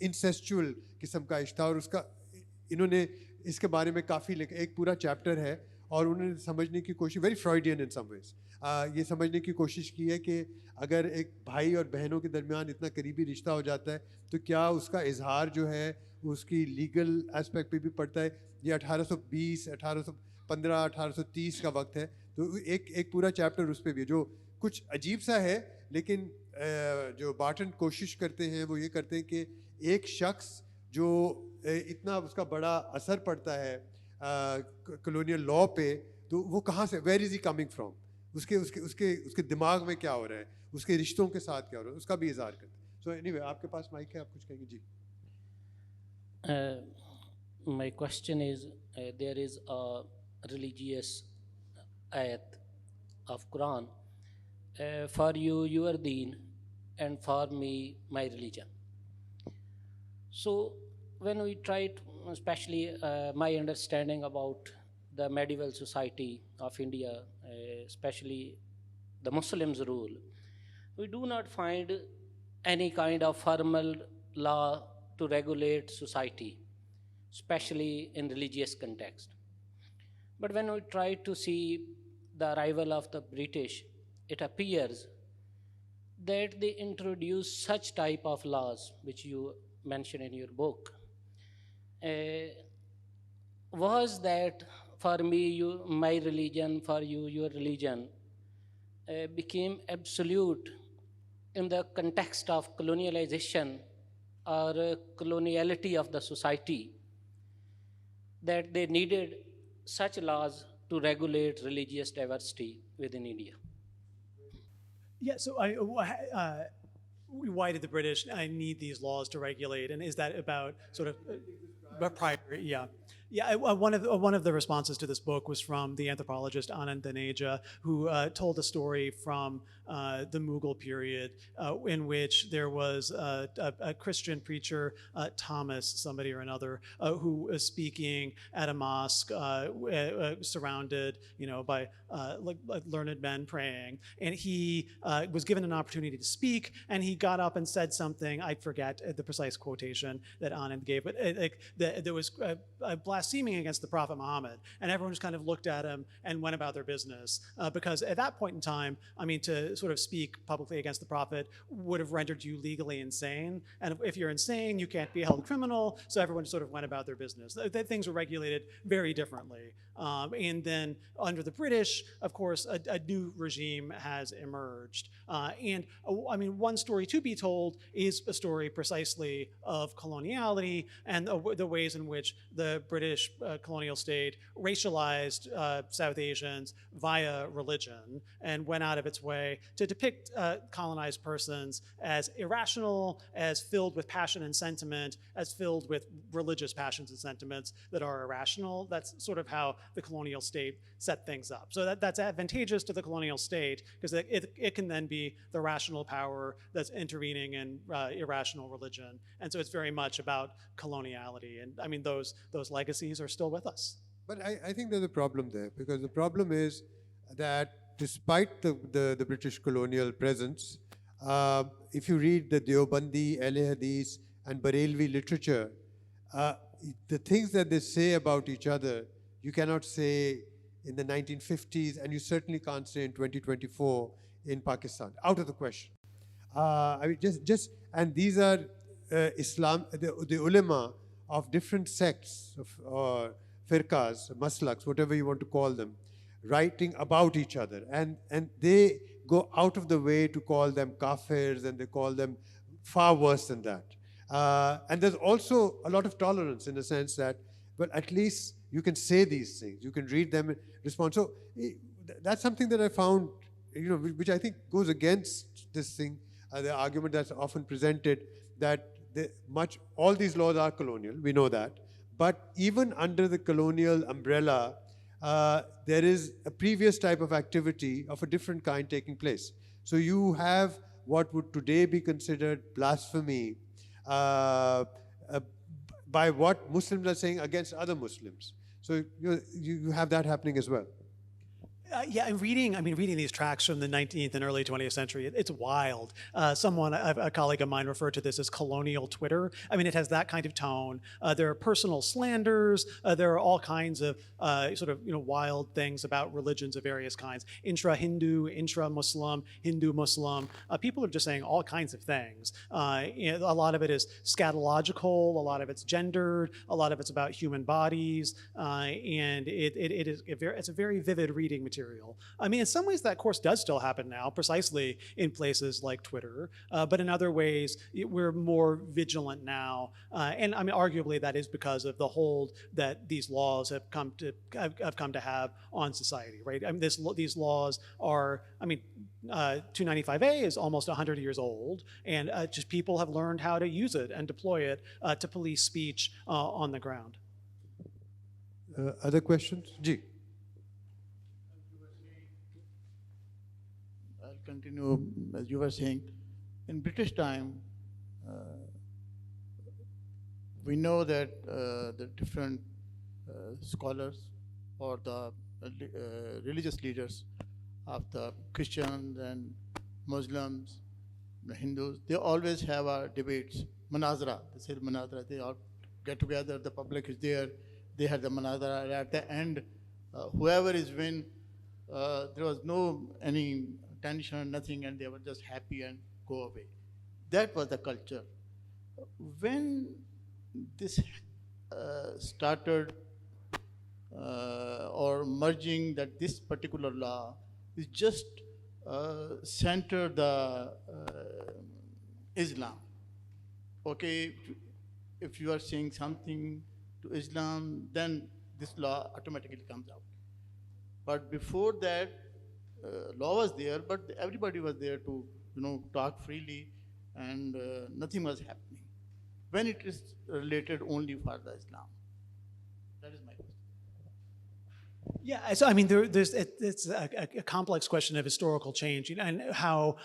इंसेस्चुअल किस्म का इश्क था, और उसका इन्होंने इसके बारे में काफ़ी लिखा, एक पूरा चैप्टर है, और उन्होंने समझने की कोशिश, वेरी फ्रॉइडियन इन सम वेज, ये समझने की कोशिश की है कि अगर एक भाई और बहनों के दरमियान इतना करीबी रिश्ता हो जाता है तो क्या उसका इजहार जो है उसकी लीगल एस्पेक्ट पे भी पड़ता है. ये 1820, 1815, 1830 का वक्त है, तो एक पूरा चैप्टर उस पर भी, जो कुछ अजीब सा है, लेकिन जो बार्टन कोशिश करते हैं वो ये करते हैं कि एक शख्स जो इतना उसका बड़ा असर पड़ता है colonial law पे, तो वो कहाँ से, where is he coming from, उसके दिमाग में क्या हो रहा है, उसके रिश्तों के साथ क्या हो रहा है, उसका भी इज़हार करते हैं. So anyway, आपके पास माइक है, आप कुछ कहेंगे जी. My question is, there is a religious ayat of Quran, for you your deen, and for me my religion. So when we try to, especially my understanding about the medieval society of India, especially the Muslims' rule, we do not find any kind of formal law to regulate society, especially in religious context. But when we try to see the arrival of the British, it appears that they introduced such type of laws, which you mention in your book. Was that for me, my religion, for you, your religion, became absolute in the context of colonialization or coloniality of the society, that they needed such laws to regulate religious diversity within India? Yeah, so why did the British need these laws to regulate? And is that about sort of prior? Yeah. Yeah, one of the responses to this book was from the anthropologist Anand Daneja, who told a story from the Mughal period in which there was a Christian preacher, Thomas somebody or another, who was speaking at a mosque surrounded, by like learned men praying, and he was given an opportunity to speak, and he got up and said something. I forget the precise quotation that Anand gave, but there was blaspheming against the Prophet Muhammad, and everyone just kind of looked at him and went about their business, because at that point in time, I mean, to sort of speak publicly against the Prophet would have rendered you legally insane, and if you're insane, you can't be held criminal, so everyone sort of went about their business. Things were regulated very differently. And then under the British, of course, a new regime has emerged. And I mean, one story to be told is a story precisely of coloniality and the ways in which the British colonial state racialized South Asians via religion and went out of its way to depict colonized persons as irrational, as filled with passion and sentiment, as filled with religious passions and sentiments that are irrational. That's sort of how the colonial state set things up. So that's advantageous to the colonial state because it can then be the rational power that's intervening in irrational religion. And so it's very much about coloniality. And I mean, those legacies are still with us. But I think there's a problem there, because the problem is that despite the British colonial presence, if you read the Deobandi, Ahle Hadith, and Barelvi literature, the things that they say about each other, you cannot say in the 1950s, and you certainly can't say in 2024 in Pakistan. Out of the question. I mean, and these are Islam, the ulama of different sects or firqas, maslaks, whatever you want to call them, writing about each other, and they go out of the way to call them kafirs, and they call them far worse than that. And there's also a lot of tolerance in the sense that, well, at least you can say these things, you can read them and respond. So that's something that I found, which I think goes against this thing, the argument that's often presented that all these laws are colonial, we know that. But even under the colonial umbrella, there is a previous type of activity of a different kind taking place. So you have what would today be considered blasphemy by what Muslims are saying against other Muslims. So you have that happening as well. Yeah, and reading these tracts from the 19th and early 20th century, it's wild. A colleague of mine referred to this as colonial Twitter. I mean, it has that kind of tone. There are personal slanders. There are all kinds of wild things about religions of various kinds. Intra-Hindu, intra-Muslim, Hindu-Muslim. People are just saying all kinds of things. A lot of it is scatological. A lot of it's gendered. A lot of it's about human bodies. And it's a very vivid reading material. I mean, in some ways that course does still happen now, precisely in places like Twitter, but in other ways we're more vigilant now, and I mean, arguably that is because of the hold that these laws have come to have on society, right? I mean, these laws are, 295A is almost 100 years old, and just people have learned how to use it and deploy it to police speech on the ground. Other questions? Ji. continue, as you were saying, in British time, we know that the different scholars or the religious leaders of the Christians and Muslims, the Hindus, they always have debates, manazara, they say manazara, they all get together, the public is there, they had the manazara, and at the end, whoever is win, there was no any tension, nothing, and they were just happy and go away. That was the culture. When this started or merging that this particular law is just center the Islam. Okay, if you are saying something to Islam, then this law automatically comes out. But before that, law was there, but everybody was there to talk freely, and nothing was happening. When it is related only for the Islam, that is my question. Yeah, so I mean, it's a complex question of historical change, and how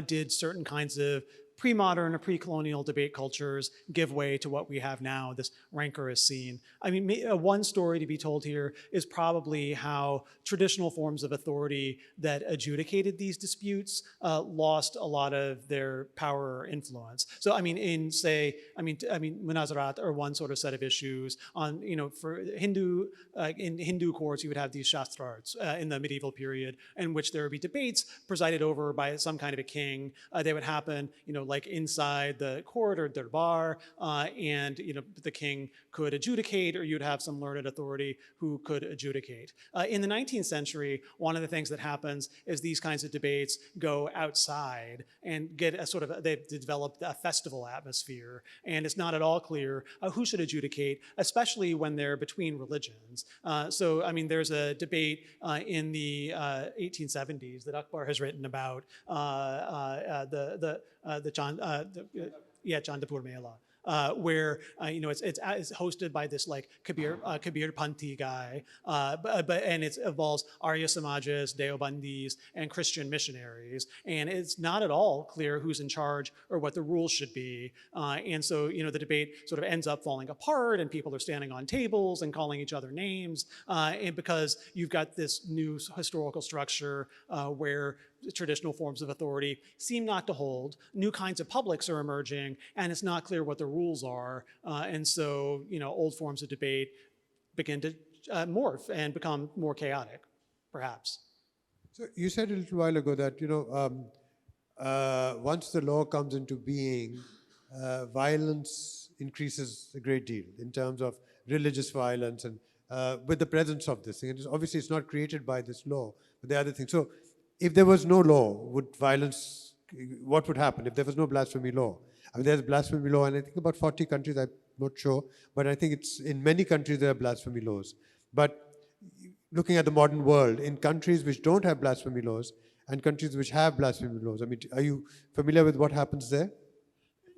did certain kinds of pre-modern or pre-colonial debate cultures give way to what we have now, this rancorous scene. I mean, one story to be told here is probably how traditional forms of authority that adjudicated these disputes lost a lot of their power or influence. So, I mean, munazarat are one sort of set of issues. On, for in Hindu courts, you would have these shastrats in the medieval period, in which there would be debates presided over by some kind of a king. They would happen, like inside the court or darbar, and the king could adjudicate, or you'd have some learned authority who could adjudicate. In the 19th century, one of the things that happens is these kinds of debates go outside and get they've developed a festival atmosphere, and it's not at all clear who should adjudicate, especially when they're between religions. So, I mean, there's a debate in the 1870s that Akbar has written about Chandapur Mela. Where it's hosted by this like Kabir Panthi guy, and it involves Arya Samajas, Deobandis, and Christian missionaries, and it's not at all clear who's in charge or what the rules should be, and so the debate sort of ends up falling apart, and people are standing on tables and calling each other names, and because you've got this new historical structure where traditional forms of authority seem not to hold, new kinds of publics are emerging, and it's not clear what the rules are, and so old forms of debate begin to morph and become more chaotic, perhaps. So you said a little while ago that once the law comes into being, violence increases a great deal in terms of religious violence, and with the presence of this thing. And obviously it's not created by this law, but the other thing. So if there was no law, what would happen if there was no blasphemy law? I mean, there's blasphemy law, and I think about 40 countries, I'm not sure, but I think it's in many countries there are blasphemy laws. But looking at the modern world, in countries which don't have blasphemy laws and countries which have blasphemy laws, I mean, are you familiar with what happens there?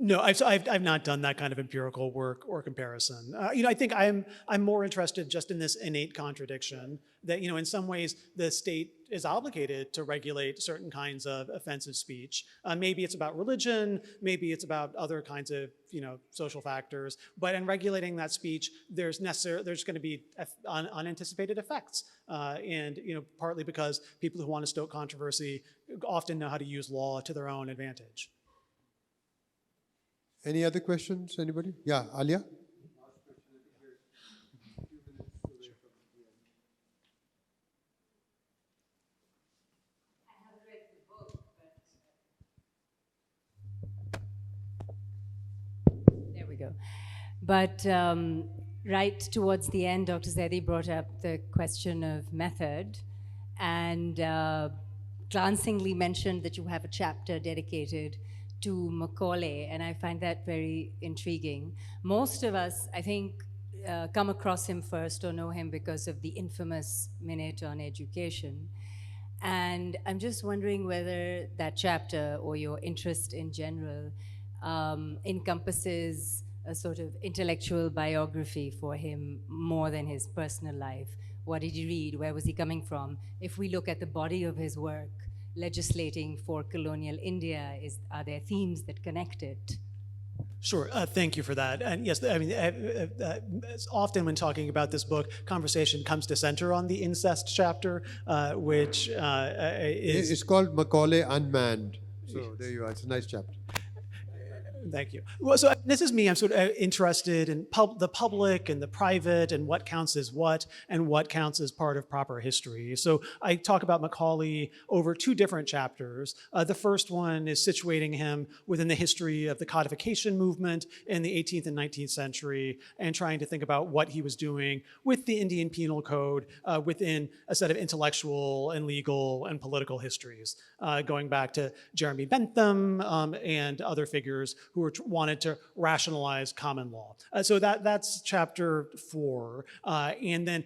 No, I've not done that kind of empirical work or comparison. I think I'm more interested just in this innate contradiction that in some ways the state is obligated to regulate certain kinds of offensive speech. Maybe it's about religion, maybe it's about other kinds of social factors. But in regulating that speech, there's going to be unanticipated effects, and partly because people who want to stoke controversy often know how to use law to their own advantage. Any other questions, anybody? Yeah, Alia? There we go. But right towards the end, Dr. Zaidi brought up the question of method, and glancingly mentioned that you have a chapter dedicated to Macaulay, and I find that very intriguing. Most of us, I think, come across him first or know him because of the infamous minute on education. And I'm just wondering whether that chapter or your interest in general encompasses a sort of intellectual biography for him more than his personal life. What did he read? Where was he coming from? If we look at the body of his work, legislating for colonial India? Are there themes that connect it? Sure, thank you for that. And yes, I mean, often when talking about this book, conversation comes to center on the incest chapter, which is... It's called Macaulay Unmanned. So there you are. It's a nice chapter. Thank you. Well, so this is me. I'm sort of interested in the public and the private and what counts as what and what counts as part of proper history. So I talk about Macaulay over 2 different chapters. The first one is situating him within the history of the codification movement in the 18th and 19th century and trying to think about what he was doing with the Indian Penal Code within a set of intellectual and legal and political histories, going back to Jeremy Bentham and other figures who wanted to rationalize common law. So that's chapter 4. And then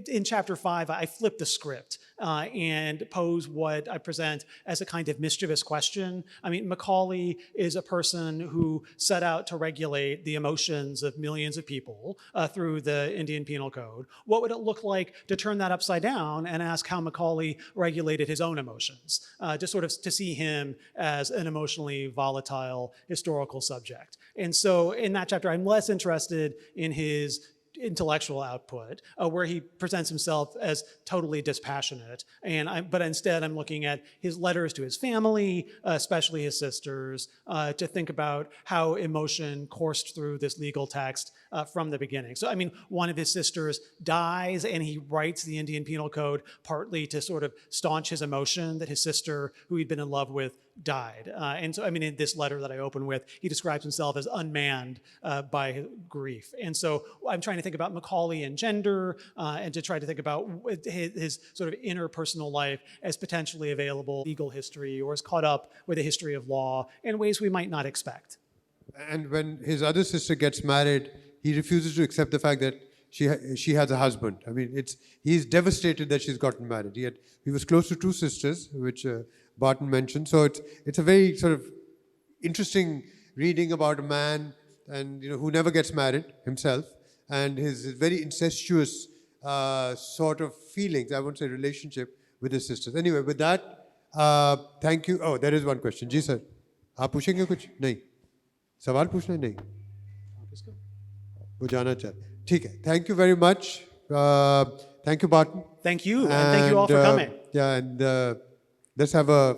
in chapter 5, I flip the script and pose what I present as a kind of mischievous question. I mean, Macaulay is a person who set out to regulate the emotions of millions of people through the Indian Penal Code. What would it look like to turn that upside down and ask how Macaulay regulated his own emotions, to see him as an emotionally volatile historical subject? And so in that chapter, I'm less interested in his intellectual output, where he presents himself as totally dispassionate. But instead, I'm looking at his letters to his family, especially his sisters, to think about how emotion coursed through this legal text from the beginning. So, I mean, one of his sisters dies, and he writes the Indian Penal Code partly to sort of staunch his emotion that his sister, who he'd been in love with, died. And so, I mean, in this letter that I open with, he describes himself as unmanned by grief. And so I'm trying to think about Macaulay and gender, and to try to think about his sort of interpersonal life as potentially available legal history, or as caught up with a history of law in ways we might not expect. And when his other sister gets married, he refuses to accept the fact that she has a husband. I mean, he's devastated that she's gotten married. He was close to 2 sisters, which Barton mentioned. So it's a very sort of interesting reading about a man and who never gets married himself, and his very incestuous sort of feelings, I won't say relationship, with his sisters. Anyway, with that, thank you. Oh, there is one question. Ji sir, आप पूछेंगे कुछ? नहीं. सवाल पूछना है? नहीं. वो जाना चाहते. ठीक है. Thank you very much. Thank you, Barton. Thank you, and thank you all for coming. Yeah, and let's have a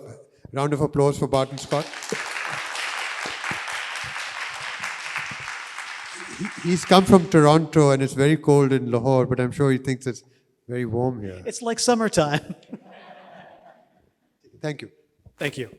round of applause for Barton Scott. He's come from Toronto, and it's very cold in Lahore, but I'm sure he thinks it's very warm here. It's like summertime. Thank you. Thank you.